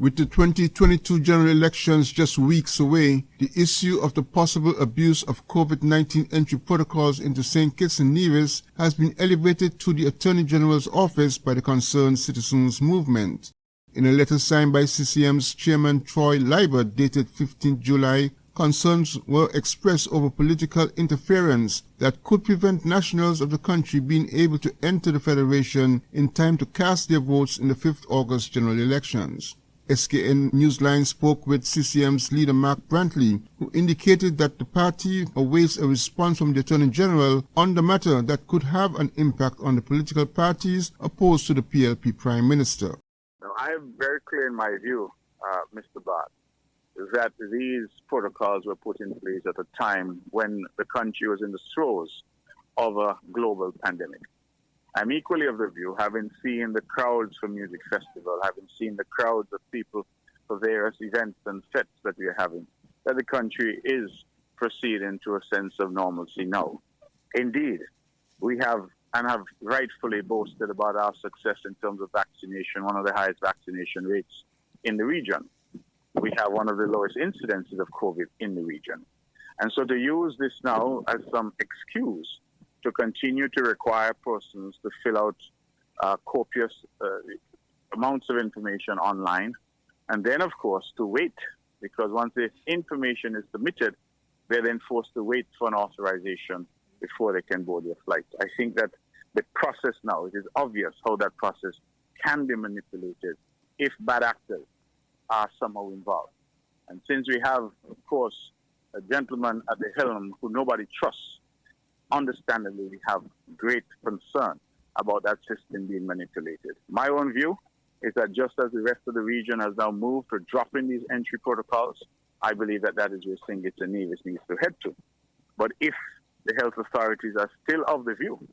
With the 2022 general elections just weeks away, the issue of the possible abuse of COVID-19 entry protocols into St. Kitts and Nevis has been elevated to the Attorney General's office by the Concerned Citizens Movement. In a letter signed by CCM's Chairman Troy Liebert dated 15 July, concerns were expressed over political interference that could prevent nationals of the country being able to enter the Federation in time to cast their votes in the 5th August general elections. SKN Newsline spoke with CCM's leader Mark Brantley, who indicated that the party awaits a response from the Attorney General on the matter that could have an impact on the political parties opposed to the PLP Prime Minister. Now, I am very clear in my view, Mr. Bart, that these protocols were put in place at a time when the country was in the throes of a global pandemic. I'm equally of the view, having seen the crowds for music festival, having seen the crowds of people for various events and fêtes that we are having, that the country is proceeding to a sense of normalcy now. Indeed, we have and have rightfully boasted about our success in terms of vaccination, one of the highest vaccination rates in the region. We have one of the lowest incidences of COVID in the region. And so to use this now as some excuse to continue to require persons to fill out copious amounts of information online, and then, of course, to wait, because once the information is submitted, they're then forced to wait for an authorization before they can board their flight. I think that the process now, it is obvious how that process can be manipulated if bad actors are somehow involved. And since we have, of course, a gentleman at the helm who nobody trusts, understandably, we have great concern about that system being manipulated. My own view is that just as the rest of the region has now moved to dropping these entry protocols, I believe that that is where St. Kitts and Nevis needs to head to. But if the health authorities are still of the view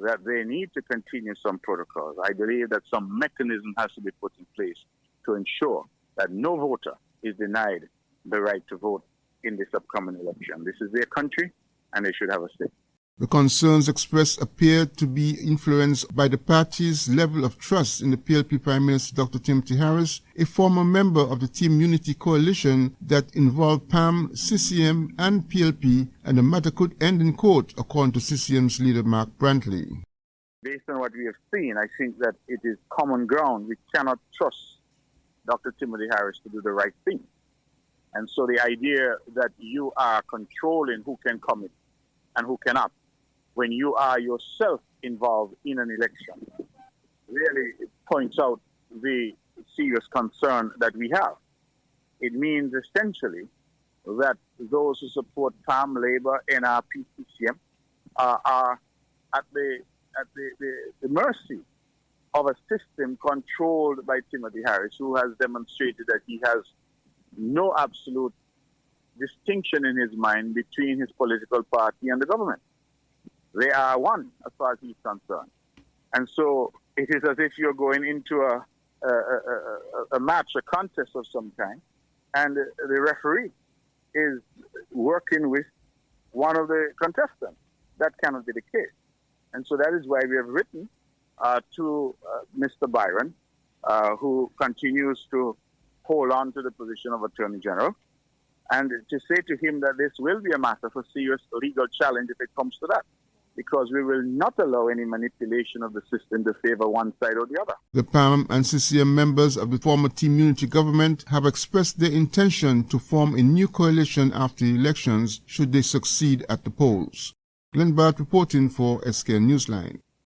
that they need to continue some protocols, I believe that some mechanism has to be put in place to ensure that no voter is denied the right to vote in this upcoming election. This is their country, and they should have a say. The concerns expressed appear to be influenced by the party's level of trust in the PLP Prime Minister Dr. Timothy Harris, a former member of the Team Unity coalition that involved PAM, CCM and PLP, and the matter could end in court, according to CCM's leader Mark Brantley. Based on what we have seen, I think that it is common ground. We cannot trust Dr. Timothy Harris to do the right thing. And so the idea that you are controlling who can come in and who cannot, when you are yourself involved in an election, really points out the serious concern that we have. It means essentially that those who support PAM, Labour, NRP, CCM are at the mercy of a system controlled by Timothy Harris, who has demonstrated that he has no absolute distinction in his mind between his political party and the government. They are one as far as he's concerned. And so it is as if you're going into a match, a contest of some kind, and the referee is working with one of the contestants. That cannot be the case. And so that is why we have written to Mr. Byron, who continues to hold on to the position of Attorney General, and to say to him that this will be a matter for serious legal challenge if it comes to that, because we will not allow any manipulation of the system to favor one side or the other. The PAM and CCM members of the former Team Unity government have expressed their intention to form a new coalition after the elections should they succeed at the polls. Glenn Bart reporting for SKN Newsline.